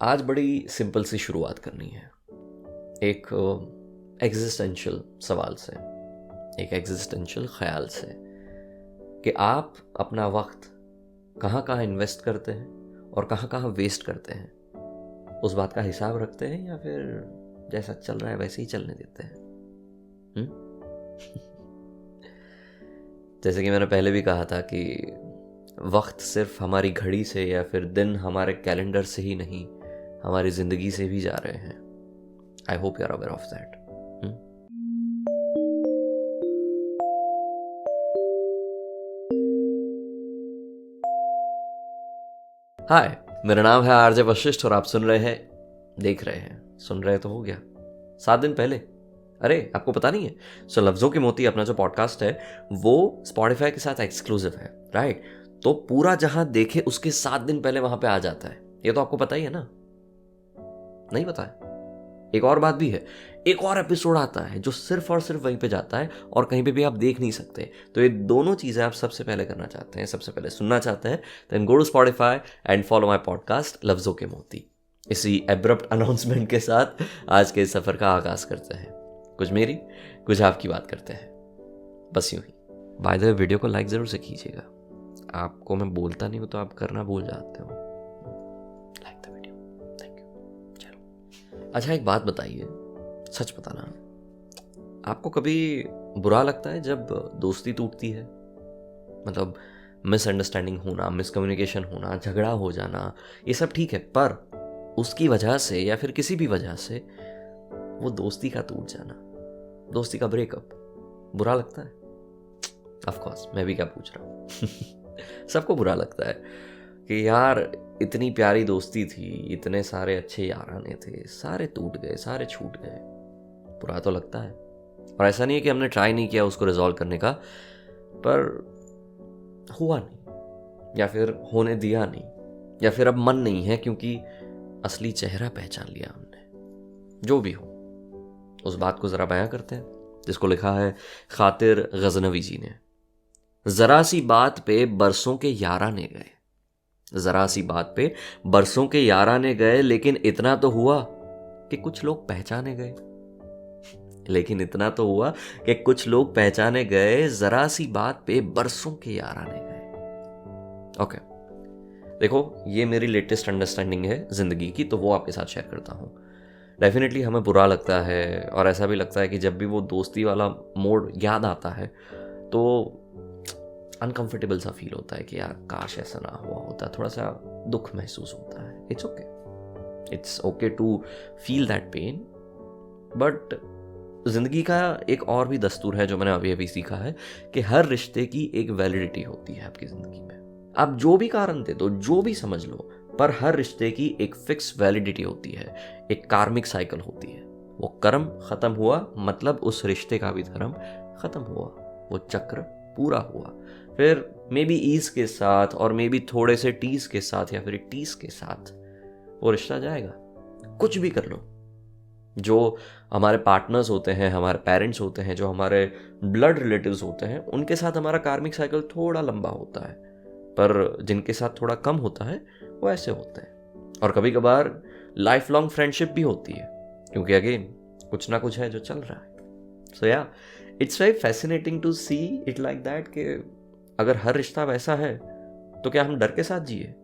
आज बड़ी सिंपल सी शुरुआत करनी है, एक एग्जिस्टेंशियल सवाल से, एक एग्जिस्टेंशियल ख्याल से कि आप अपना वक्त कहाँ कहाँ इन्वेस्ट करते हैं और कहाँ कहाँ वेस्ट करते हैं। उस बात का हिसाब रखते हैं या फिर जैसा चल रहा है वैसे ही चलने देते हैं? जैसे कि मैंने पहले भी कहा था कि वक्त सिर्फ हमारी घड़ी से या फिर दिन हमारे कैलेंडर से ही नहीं, हमारी जिंदगी से भी जा रहे हैं। I hope you are aware of that. Hi, मेरा नाम है आरजे वशिष्ठ और आप सुन रहे हैं, देख रहे हैं, सुन रहे तो हो गया 7 दिन पहले। अरे आपको पता नहीं है? सो लफ्जों की मोती अपना जो पॉडकास्ट है वो स्पॉटिफाई के साथ एक्सक्लूसिव है, राइट? तो पूरा जहां देखे उसके 7 दिन पहले वहां पे आ जाता है। ये तो आपको पता ही है ना? नहीं पता है? एक और बात भी है, एक और एपिसोड आता है जो सिर्फ और सिर्फ वहीं पे जाता है और कहीं पे भी आप देख नहीं सकते। तो ये दोनों चीजें आप सबसे पहले करना चाहते हैं, सबसे पहले सुनना चाहते हैं, then go to Spotify and follow my podcast लफ्जों के मोती। इसी एब्रप्ट अनाउंसमेंट के साथ आज के सफर का आगाज करते हैं। कुछ मेरी, कुछ आपकी बात करते हैं, बस यूं ही। बाय द वे, वीडियो को लाइक जरूर से कीजिएगा। आपको मैं बोलता नहीं हूं तो आप करना भूल जाते हो। Like the video, thank you. चलो, अच्छा एक बात बताइए, सच बताना, आपको कभी बुरा लगता है जब दोस्ती टूटती है? मतलब मिसअंडरस्टैंडिंग होना, मिसकम्युनिकेशन होना, झगड़ा हो जाना, ये सब ठीक है, पर उसकी वजह से या फिर किसी भी वजह से वो दोस्ती का टूट जाना, दोस्ती का ब्रेकअप, बुरा लगता है? ऑफ कोर्स, मैं भी क्या पूछ रहा हूँ सबको बुरा लगता है कि यार इतनी प्यारी दोस्ती थी, इतने सारे अच्छे याराने थे, सारे टूट गए, सारे छूट गए। बुरा तो लगता है। और ऐसा नहीं है कि हमने ट्राई नहीं किया उसको रिजॉल्व करने का, पर हुआ नहीं, या फिर होने दिया नहीं, या फिर अब मन नहीं है क्योंकि असली चेहरा पहचान लिया हमने। जो भी हो, उस बात को जरा बयां करते हैं जिसको लिखा है खातिर गजनवी जी ने। जरा सी बात पे बरसों के याराने गए, जरा सी बात पे बरसों के याराने गए, लेकिन इतना तो हुआ कि कुछ लोग पहचाने गए। लेकिन इतना तो हुआ कि कुछ लोग पहचाने गए, जरा सी बात पे बरसों के याराने गए। ओके, देखो, ये मेरी लेटेस्ट अंडरस्टैंडिंग है जिंदगी की, तो वो आपके साथ शेयर करता हूँ। डेफिनेटली हमें बुरा लगता है और ऐसा भी लगता है कि जब भी वो दोस्ती वाला मोड याद आता है तो अनकंफर्टेबल सा फील होता है कि यार काश ऐसा ना हुआ होता, थोड़ा सा दुख महसूस होता है। It's okay to feel that pain, but जिंदगी का एक और भी दस्तूर है जो मैंने अभी अभी सीखा है कि हर रिश्ते की एक वैलिडिटी होती है आपकी जिंदगी में। आप जो भी कारण दे दो, जो भी समझ लो, पर हर रिश्ते की एक फिक्स वैलिडिटी होती है, एक कार्मिक साइकिल होती है। वो कर्म खत्म हुआ मतलब उस रिश्ते का भी धर्म खत्म हुआ, वो चक्र पूरा हुआ। फिर मे बी ईज के साथ और मे बी थोड़े से टीज के साथ या फिर टीज के साथ वो रिश्ता जाएगा। कुछ भी कर लो, जो हमारे पार्टनर्स होते हैं, हमारे पेरेंट्स होते हैं, जो हमारे ब्लड रिलेटिव्स होते हैं, उनके साथ हमारा कार्मिक साइकिल थोड़ा लंबा होता है, पर जिनके साथ थोड़ा कम होता है वो ऐसे होते हैं। और कभी कभार लाइफ लॉन्ग फ्रेंडशिप भी होती है, क्योंकि अगेन कुछ ना कुछ है जो चल रहा है। So yeah it's very fascinating to see it like that कि अगर हर रिश्ता वैसा है तो क्या हम डर के साथ जिए?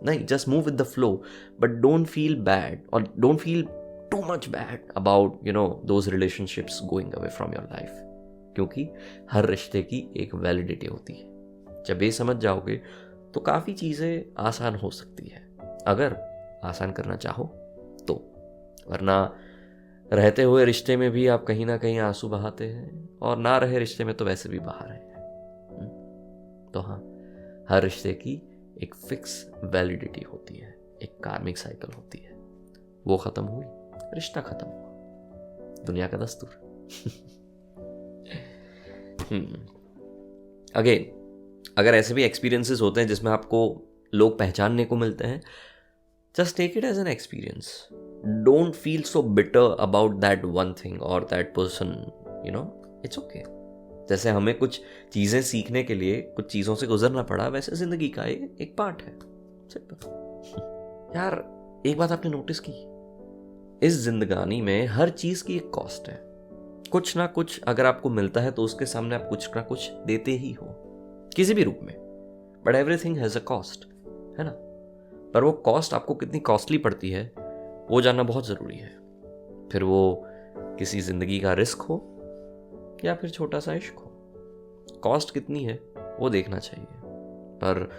नहीं, just move with the flow, but don't feel bad और don't feel too much bad about those relationships going away from your life, क्योंकि हर रिश्ते की एक वैलिडिटी होती है। जब ये समझ जाओगे तो काफ़ी चीज़ें आसान हो सकती है, अगर आसान करना चाहो तो। वरना रहते हुए रिश्ते में भी आप कहीं ना कहीं आंसू बहाते हैं, और ना रहे रिश्ते में तो वैसे भी बहा रहे हैं। तो हाँ, हर रिश्ते की एक फिक्स वैलिडिटी होती है, एक कार्मिक साइकिल होती है। वो ख़त्म हुई, रिश्ता खत्म हुआ, दुनिया का दस्तूर। अगेन, अगर ऐसे भी एक्सपीरियंसेस होते हैं जिसमें आपको लोग पहचानने को मिलते हैं, just take it as an experience. Don't feel so bitter about that one thing और दैट पर्सन, इट्स ओके। जैसे हमें कुछ चीजें सीखने के लिए कुछ चीजों से गुजरना पड़ा, वैसे जिंदगी का एक पार्ट है। यार एक बात आपने नोटिस की, इस जिंदगानी में हर चीज की एक कॉस्ट है। कुछ ना कुछ अगर आपको मिलता है तो उसके सामने आप कुछ ना कुछ देते ही हो, किसी भी रूप में। But everything has a cost, है ना। पर वो कॉस्ट आपको कितनी कॉस्टली पड़ती है वो जानना बहुत जरूरी है। फिर वो किसी जिंदगी का रिस्क हो या फिर छोटा सा इश्क हो, कॉस्ट कितनी है वो देखना चाहिए। पर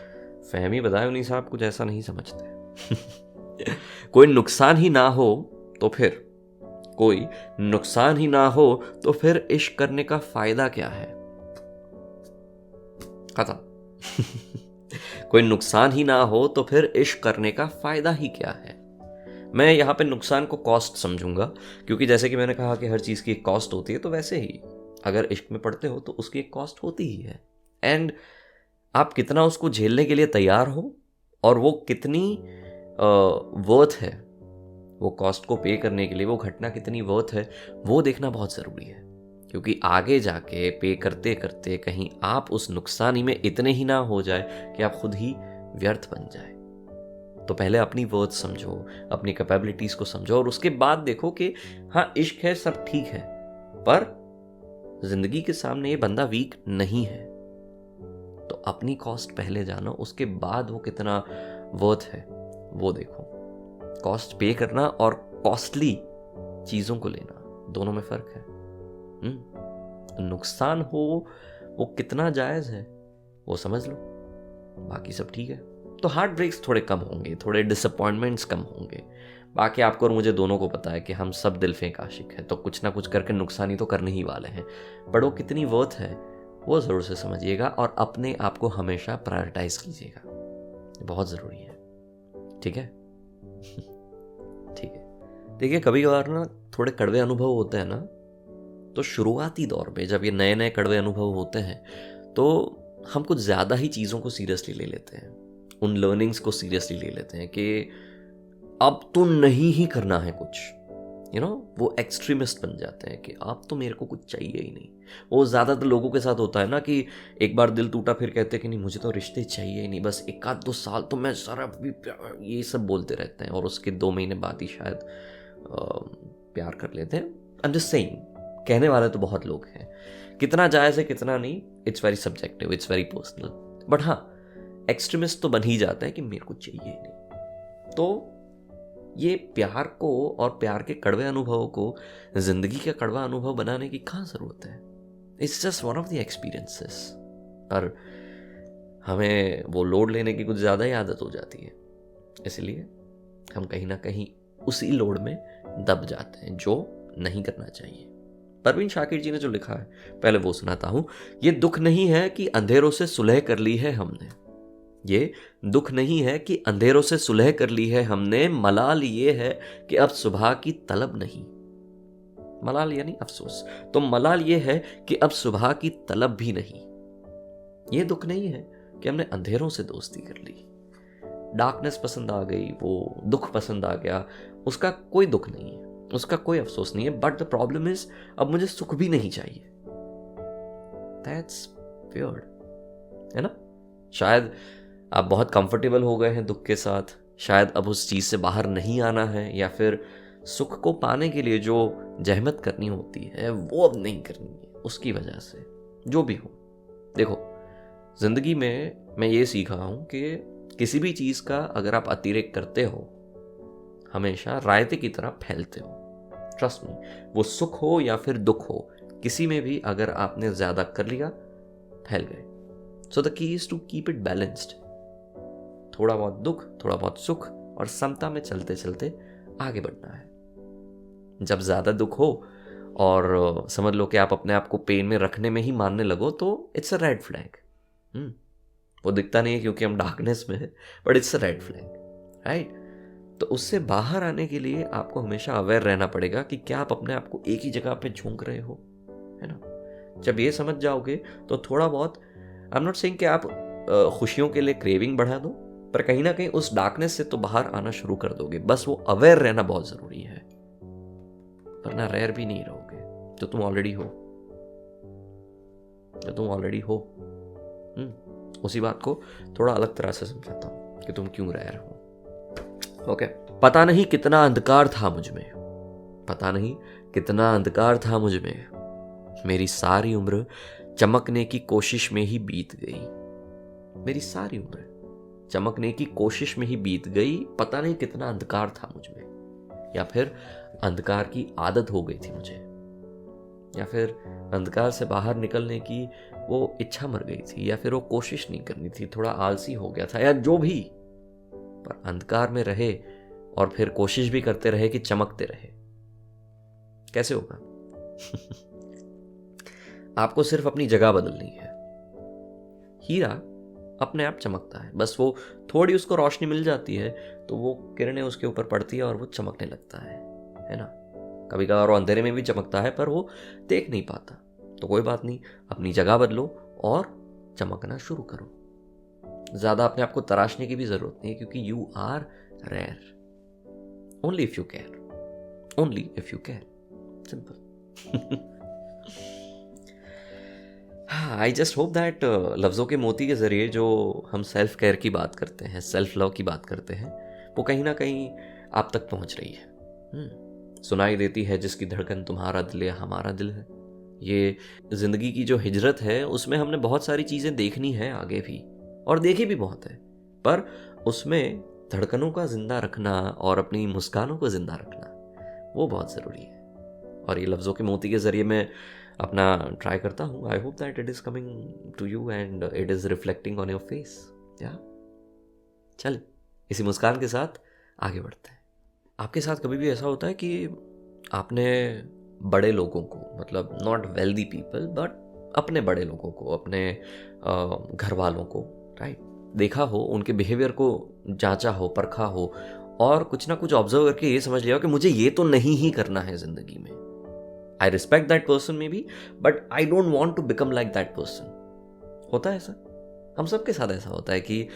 फहमी बदायूनी साहब कुछ ऐसा नहीं समझते। कोई नुकसान ही ना हो तो फिर इश्क करने का फायदा क्या है? खत्म। कोई नुकसान ही ना हो तो फिर इश्क करने का फायदा ही क्या है? मैं यहाँ पे नुकसान को कॉस्ट समझूंगा, क्योंकि जैसे कि मैंने कहा कि हर चीज़ की एक कॉस्ट होती है, तो वैसे ही अगर इश्क में पड़ते हो तो उसकी एक कॉस्ट होती ही है। एंड आप कितना उसको झेलने के लिए तैयार हो और वो कितनी वर्थ है, वो कॉस्ट को पे करने के लिए वो घटना कितनी वर्थ है, वो देखना बहुत ज़रूरी है। क्योंकि आगे जाके पे करते करते कहीं आप उस नुकसानी में इतने ही ना हो जाए कि आप खुद ही व्यर्थ बन जाए। तो पहले अपनी वर्थ समझो, अपनी कैपेबिलिटीज को समझो, और उसके बाद देखो कि हाँ इश्क है, सब ठीक है, पर जिंदगी के सामने ये बंदा वीक नहीं है। तो अपनी कॉस्ट पहले जानो, उसके बाद वो कितना वर्थ है वो देखो। कॉस्ट पे करना और कॉस्टली चीजों को लेना, दोनों में फर्क है। नुकसान हो वो कितना जायज है वो समझ लो, बाकी सब ठीक है। तो हार्ट ब्रेक्स थोड़े कम होंगे, थोड़े डिसअपॉइंटमेंट्स कम होंगे। बाकी आपको और मुझे दोनों को पता है कि हम सब दिल फेंक आशिक है, तो कुछ ना कुछ करके नुकसानी तो करने ही वाले हैं। बट वो कितनी वर्थ है वो ज़रूर से समझिएगा, और अपने आप को हमेशा प्रायोरिटाइज कीजिएगा, बहुत ज़रूरी है। ठीक है? ठीक है। देखिए, कभी कभार ना थोड़े कड़वे अनुभव होते हैं ना, तो शुरुआती दौर में जब ये नए नए कड़वे अनुभव होते हैं तो हम कुछ ज़्यादा ही चीज़ों को सीरियसली ले लेते हैं, उन लर्निंग्स को सीरियसली ले लेते हैं कि अब तो नहीं ही करना है कुछ, वो एक्सट्रीमिस्ट बन जाते हैं कि अब तो मेरे को कुछ चाहिए ही नहीं। वो ज़्यादातर लोगों के साथ होता है ना कि एक बार दिल टूटा फिर कहते हैं कि नहीं मुझे तो रिश्ते चाहिए ही नहीं, बस 1-2 साल तो मैं सारा भी ये सब बोलते रहते हैं, और उसके 2 महीने बाद ही शायद प्यार कर लेते हैं। आई एम जस्ट सेइंग, कहने वाले तो बहुत लोग हैं, कितना जायज़ है कितना नहीं, it's very subjective, it's very personal. But हाँ, एक्सट्रीमिस्ट तो बन ही जाता है कि मेरे को चाहिए ही नहीं। तो ये प्यार को और प्यार के कड़वे अनुभवों को जिंदगी का कड़वा अनुभव बनाने की कहाँ जरूरत है? It's just one of the experiences. पर हमें वो लोड लेने की कुछ ज़्यादा ही आदत हो जाती है, इसलिए हम कहीं ना कहीं उसी लोड में दब जाते हैं जो नहीं करना चाहिए। परवीन शाकिर जी ने जो लिखा है, पहले वो सुनाता हूं। ये दुख नहीं है कि अंधेरों से सुलह कर ली है हमने, ये दुख नहीं है कि अंधेरों से सुलह कर ली है हमने, मलाल ये है कि अब सुबह की तलब नहीं। मलाल यानी अफसोस, तो मलाल ये है कि अब सुबह की तलब भी नहीं। ये दुख नहीं है कि हमने अंधेरों से दोस्ती कर ली, डार्कनेस पसंद आ गई, वो दुख पसंद आ गया, उसका कोई दुख नहीं है, उसका कोई अफसोस नहीं है। बट द प्रॉब्लम इज, अब मुझे सुख भी नहीं चाहिए। दैट्स वियर्ड, है ना? शायद आप बहुत कंफर्टेबल हो गए हैं दुख के साथ, शायद अब उस चीज़ से बाहर नहीं आना है, या फिर सुख को पाने के लिए जो जहमत करनी होती है वो अब नहीं करनी है उसकी वजह से। जो भी हो, देखो, जिंदगी में मैं ये सीखा हूं कि किसी भी चीज़ का अगर आप अतिरेक करते हो, हमेशा रायते की तरह फैलते हो। ट्रस्ट मी, वो सुख हो या फिर दुख हो, किसी में भी अगर आपने ज़्यादा कर लिया, फैल गए। So the key is to keep it balanced. थोड़ा बहुत दुख, थोड़ा बहुत सुख, और समता में चलते चलते आगे बढ़ना है। जब ज़्यादा दुख हो और समझ लो कि आप अपने आप को पेन में रखने में ही मानने लगो, तो इट्स अ रेड फ्लैग। वो दिखता नहीं है क्योंकि हम डार्कनेस में है, but it's a red flag, right? तो उससे बाहर आने के लिए आपको हमेशा अवेयर रहना पड़ेगा कि क्या आप अपने आप को एक ही जगह पे झोंक रहे हो, है ना? जब ये समझ जाओगे तो थोड़ा बहुत, आई एम नॉट सेइंग कि आप खुशियों के लिए क्रेविंग बढ़ा दो, पर कहीं ना कहीं उस डार्कनेस से तो बाहर आना शुरू कर दोगे। बस वो अवेयर रहना बहुत जरूरी है, वरना रेयर भी नहीं रहोगे जो तुम ऑलरेडी हो। उसी बात को थोड़ा अलग तरह से समझाता हूँ कि तुम क्यों रेयर हो। ओके, पता नहीं कितना अंधकार था मुझ में, पता नहीं कितना अंधकार था मुझ में, मेरी सारी उम्र चमकने की कोशिश में ही बीत गई। मेरी सारी उम्र चमकने की कोशिश में ही बीत गई, पता नहीं कितना अंधकार था मुझ में, या फिर अंधकार की आदत हो गई थी मुझे, या फिर अंधकार से बाहर निकलने की वो इच्छा मर गई थी, या फिर वो कोशिश नहीं करनी थी, थोड़ा आलसी हो गया था, या जो भी। पर अंधकार में रहे और फिर कोशिश भी करते रहे कि चमकते रहे। कैसे होगा? आपको सिर्फ अपनी जगह बदलनी है। हीरा अपने आप चमकता है, बस वो थोड़ी उसको रोशनी मिल जाती है तो वो किरणें उसके ऊपर पड़ती है और वो चमकने लगता है ना। कभी कभार वो अंधेरे में भी चमकता है पर वो देख नहीं पाता। तो कोई बात नहीं, अपनी जगह बदलो और चमकना शुरू करो। ज्यादा अपने आप को तराशने की भी जरूरत नहीं है, क्योंकि you are rare. Only if you care, only if you care, simple. I just hope that लफ्ज़ों के मोती के ज़रिए जो हम सेल्फ केयर की बात करते हैं, सेल्फ लव की बात करते हैं, वो कहीं ना कहीं आप तक पहुंच रही है। सुनाई देती है जिसकी धड़कन तुम्हारा दिल या हमारा दिल है। ये ज़िंदगी की जो हिजरत है उसमें हमने बहुत सारी चीज़ें देखनी है आगे भी, और देखी भी बहुत है, पर उसमें धड़कनों का जिंदा रखना और अपनी मुस्कानों को जिंदा रखना वो बहुत ज़रूरी है। और ये लफ्ज़ों के मोती के ज़रिए मैं अपना ट्राई करता हूँ। I hope that it is coming to you and it is reflecting on your face. या चल, इसी मुस्कान के साथ आगे बढ़ते हैं। आपके साथ कभी भी ऐसा होता है कि आपने बड़े लोगों को, मतलब नॉट वेल्दी पीपल बट अपने बड़े लोगों को, अपने घर वालों को, राइट, देखा हो, उनके बिहेवियर को जांचा हो, परखा हो, और कुछ ना कुछ ऑब्जर्व करके ये समझ लिया हो कि मुझे ये तो नहीं ही करना है जिंदगी में। I respect that person maybe, but I don't want to become like that person. होता है ऐसा, हम सबके साथ ऐसा होता है कि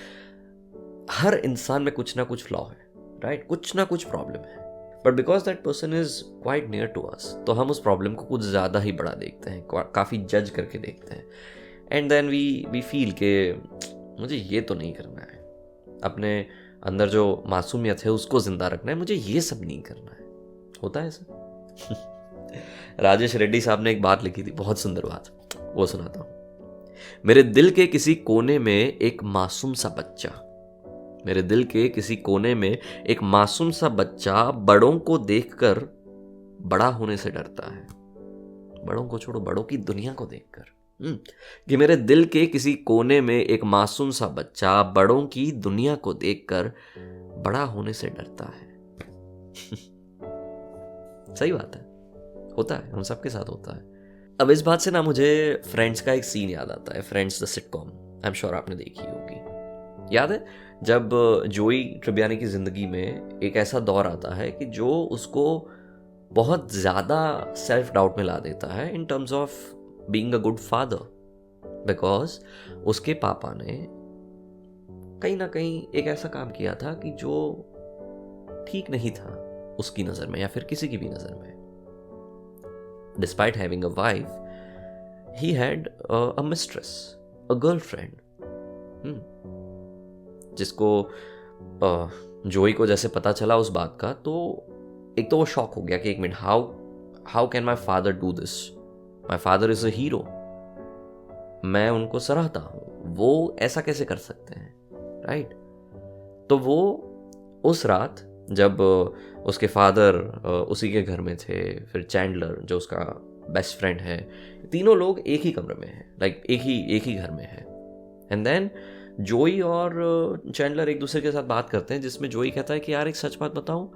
हर इंसान में कुछ ना कुछ फ्लॉ है, राइट, कुछ ना कुछ प्रॉब्लम है, but because that person is quite near to us, तो हम उस प्रॉब्लम को कुछ ज़्यादा ही बड़ा देखते हैं, काफ़ी जज करके देखते हैं, एंड देन वी फील के मुझे ये तो नहीं करना है, अपने अंदर जो मासूमियत है उसको जिंदा रखना है, मुझे ये सब नहीं करना है। होता है ऐसा। राजेश रेड्डी साहब ने एक बात लिखी थी, बहुत सुंदर बात, वो सुनाता हूँ। मेरे दिल के किसी कोने में एक मासूम सा बच्चा, मेरे दिल के किसी कोने में एक मासूम सा बच्चा बड़ों को देखकर बड़ा होने से डरता है। बड़ों को छोड़ो, बड़ों की दुनिया को देखकर। कि मेरे दिल के किसी कोने में एक मासूम सा बच्चा बड़ों की दुनिया को देखकर बड़ा होने से डरता है। सही बात है, होता है, हम सबके साथ होता है। अब इस बात से ना मुझे फ्रेंड्स का एक सीन याद आता है, friends the sitcom, I am sure आपने देखी होगी। याद है जब जोई ट्रिबियानी की जिंदगी में एक ऐसा दौर आता है कि जो उसको बहुत ज्यादा सेल्फ डाउट में ला देता है in terms of being a good father, because उसके पापा ने कहीं ना कहीं एक ऐसा काम किया था कि जो ठीक नहीं था उसकी नजर में या फिर किसी की भी नजर में। Despite having a wife, he had a mistress, a girlfriend, जिसको जोई को जैसे पता चला उस बात का, तो एक तो वो शॉक हो गया कि एक minute, how can my father do this, my father is a hero, मैं उनको सराहता हूं, वो ऐसा कैसे कर सकते हैं, राइट। तो वो उस रात जब उसके फादर उसी के घर में थे, फिर चैंडलर जो उसका बेस्ट फ्रेंड है, तीनों लोग एक ही कमरे में हैं, लाइक एक ही घर में है, एंड देन जोई और चैंडलर एक दूसरे के साथ बात करते हैं, जिसमें जोई कहता है कि यार एक सच बात बताऊं,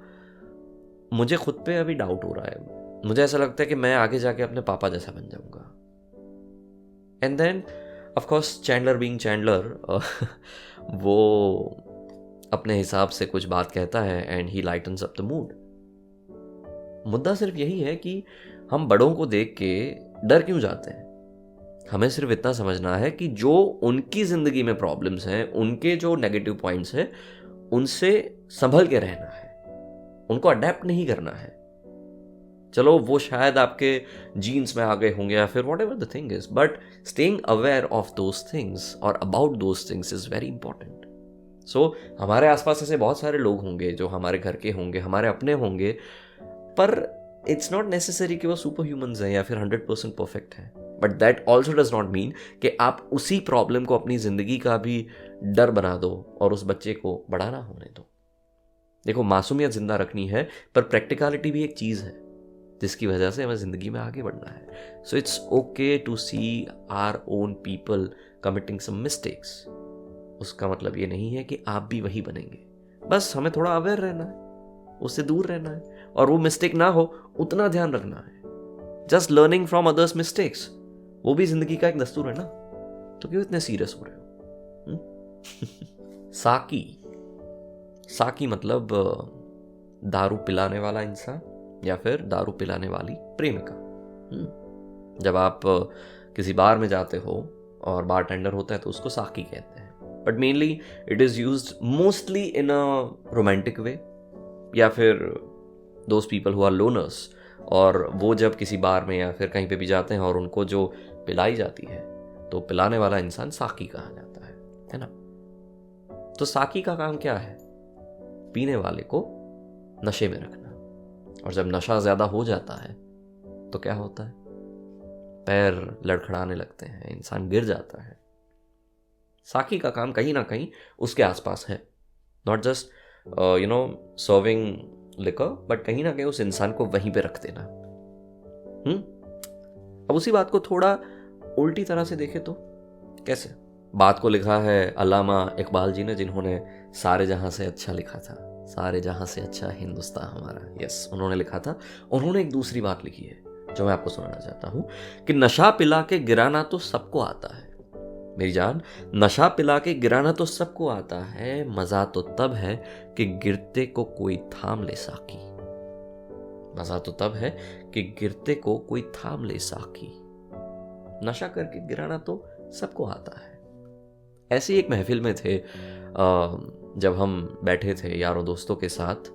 मुझे खुद पे अभी डाउट हो रहा है, मुझे ऐसा लगता है कि मैं आगे जाके अपने पापा जैसा बन जाऊंगा। And then of course Chandler being Chandler वो अपने हिसाब से कुछ बात कहता है and he lightens up the mood. मुद्दा सिर्फ यही है कि हम बड़ों को देख के डर क्यों जाते हैं। हमें सिर्फ इतना समझना है कि जो उनकी जिंदगी में प्रॉब्लम्स हैं, उनके जो नेगेटिव पॉइंट्स हैं, उनसे संभल के रहना है, उनको अडेप्ट नहीं करना है। चलो वो शायद आपके जीन्स में आ गए होंगे या फिर whatever the thing is, but staying aware of those things और about those things is very important. So हमारे आसपास ऐसे बहुत सारे लोग होंगे जो हमारे घर के होंगे, हमारे अपने होंगे, पर इट्स नॉट नेसेसरी कि वो सुपर ह्यूमंस हैं या फिर 100% परफेक्ट हैं. But that also does not mean कि आप उसी प्रॉब्लम को अपनी जिंदगी का भी डर बना दो और उस बच्चे को बड़ा ना होने दो. देखो, मासूमियत जिंदा रखनी है, पर प्रैक्टिकलिटी भी एक चीज है जिसकी वजह से हमें जिंदगी में आगे बढ़ना है. So it's okay to see our own people committing some mistakes. उसका मतलब ये नहीं है कि आप भी वही बनेंगे. बस हमें थोड़ा अवेयर रहना है, उससे दूर रहना है, और वो मिस्टेक ना हो उतना ध्यान रखना है. Just learning from others mistakes, वो भी जिंदगी का एक दस्तूर है ना. तो क्यों इतने सीरियस हो रहे हो? साकी. साकी मतलब दारू पिलाने वाला इंसान या फिर दारू पिलाने वाली प्रेमिका. जब आप किसी बार में जाते हो और बारटेंडर होता है तो उसको साकी कहते हैं. But mainly it is used mostly in a romantic way, या फिर those people who are loners, और वो जब किसी बार में या फिर कहीं पे भी जाते हैं और उनको जो पिलाई जाती है तो पिलाने वाला इंसान साकी कहा जाता है ना. तो साकी का काम क्या है? पीने वाले को नशे में रखना. और जब नशा ज्यादा हो जाता है तो क्या होता है? पैर लड़खड़ाने लगते हैं, इंसान गिर जाता है. साकी का काम कहीं ना कहीं उसके आसपास है. Not just serving liquor, but कहीं ना कहीं उस इंसान को वहीं पे रख देना. अब उसी बात को थोड़ा उल्टी तरह से देखे तो कैसे? बात को लिखा है अल्लामा इकबाल जी ने, जिन्होंने सारे जहां से अच्छा लिखा था. सारे जहां से अच्छा हिंदुस्तान हमारा. यस, उन्होंने लिखा था. उन्होंने एक दूसरी बात लिखी है जो मैं आपको सुनाना चाहता हूं कि नशा पिला के गिराना तो सबको आता है मेरी जान. नशा पिला के गिराना तो सबको आता है, मजा तो तब है कि गिरते को कोई थाम ले साकी. मजा तो तब है कि गिरते को कोई थाम ले साकी. नशा करके गिराना तो सबको आता है. ऐसी एक महफिल में थे जब हम बैठे थे यारों दोस्तों के साथ,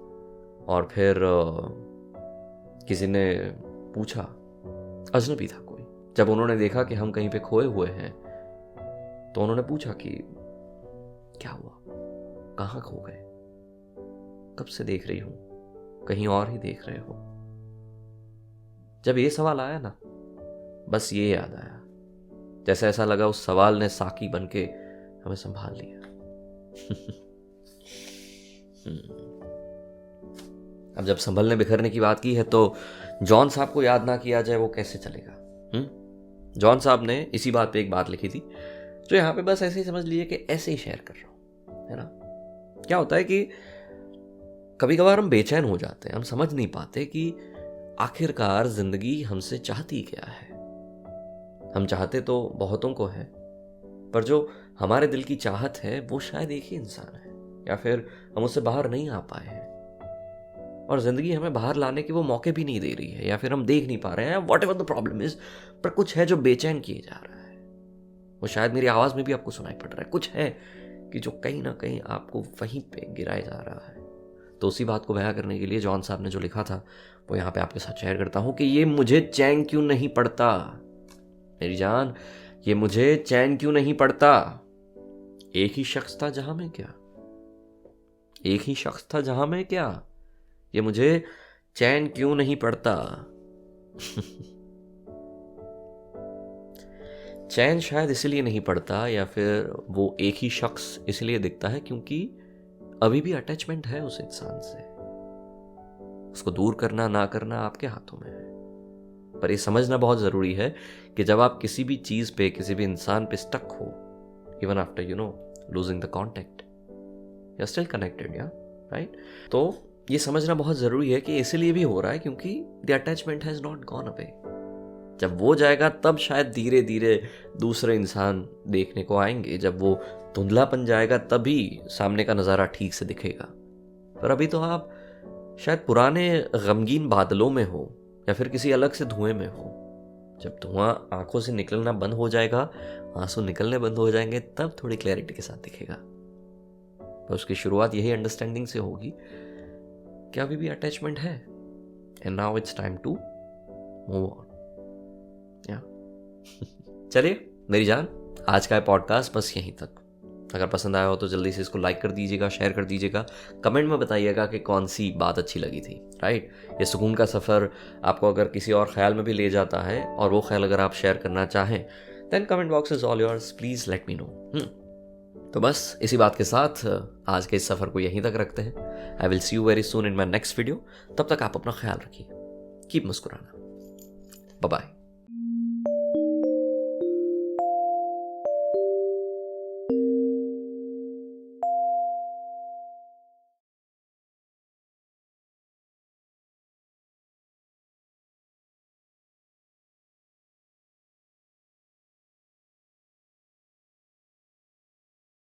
और फिर किसी ने पूछा, अजनबी था कोई, जब उन्होंने देखा कि हम कहीं पे खोए हुए हैं तो उन्होंने पूछा कि क्या हुआ, कहाँ खो गए, कब से देख रही हूं, कहीं और ही देख रहे हो. जब ये सवाल आया ना, बस ये याद आया, जैसे ऐसा लगा उस सवाल ने साकी बन के हमें संभाल लिया. अब जब संभलने बिखरने की बात की है तो जॉन साहब को याद ना किया जाए वो कैसे चलेगा. जॉन साहब ने इसी बात पे एक बात लिखी थी जो यहाँ पे बस ऐसे ही समझ लिए कि ऐसे ही शेयर कर रहा हूं, है ना. क्या होता है कि कभी कभार हम बेचैन हो जाते हैं, हम समझ नहीं पाते कि आखिरकार जिंदगी हमसे चाहती क्या है. हम चाहते तो बहुतों को है, पर जो हमारे दिल की चाहत है वो शायद एक ही इंसान है, या फिर हम उससे बाहर नहीं आ पाए हैं, और जिंदगी हमें बाहर लाने के वो मौके भी नहीं दे रही है, या फिर हम देख नहीं पा रहे हैं, what ever the problem is. पर कुछ है जो बेचैन किए जा रहा है. वो शायद मेरी आवाज में भी आपको सुनाई पड़ रहा है. कुछ है कि जो कहीं ना कहीं आपको वहीं पे गिराया जा रहा है. तो उसी बात को बयां करने के लिए जॉन साहब ने जो लिखा था वो यहाँ पे आपके साथ शेयर करता हूं कि ये मुझे चैन क्यों नहीं पड़ता मेरी जान, ये मुझे चैन क्यों नहीं पड़ता. एक ही शख्स था जहां में क्या, एक ही शख्स था जहां में क्या, ये मुझे चैन क्यों नहीं पड़ता. चैन शायद इसलिए नहीं पड़ता, या फिर वो एक ही शख्स इसलिए दिखता है क्योंकि अभी भी अटैचमेंट है उस इंसान से. उसको दूर करना ना करना आपके हाथों में है. पर ये समझना बहुत जरूरी है कि जब आप किसी भी चीज पे, किसी भी इंसान पे स्टक हो, even after losing the contact, you are still connected, yeah right. तो ये समझना बहुत जरूरी है कि इसलिए भी हो रहा है क्योंकि the attachment has not gone away. जब वो जाएगा तब शायद धीरे धीरे दूसरे इंसान देखने को आएंगे. जब वो धुंधलापन जाएगा तभी सामने का नज़ारा ठीक से दिखेगा. पर अभी तो आप शायद पुराने गमगीन बादलों में हो, या फिर किसी अलग से धुएं में हो. जब धुआं आंखों से निकलना बंद हो जाएगा, आंसू निकलने बंद हो जाएंगे, तब थोड़ी क्लैरिटी के साथ दिखेगा. पर उसकी शुरुआत यही अंडरस्टैंडिंग से होगी कि अभी भी अटैचमेंट है, and now it's time to move on. चलिए मेरी जान, आज का पॉडकास्ट बस यहीं तक. अगर पसंद आया हो तो जल्दी से इसको लाइक कर दीजिएगा, शेयर कर दीजिएगा, कमेंट में बताइएगा कि कौन सी बात अच्छी लगी थी, राइट। ये सुकून का सफ़र आपको अगर किसी और ख्याल में भी ले जाता है और वो ख्याल अगर आप शेयर करना चाहें, then comment box is all yours, please let me know. तो बस इसी बात के साथ आज के इस सफ़र को यहीं तक रखते हैं। I will see you very soon in my next video. तब तक आप अपना ख्याल रखिए, कीप मुस्कुराना, बाय बाय।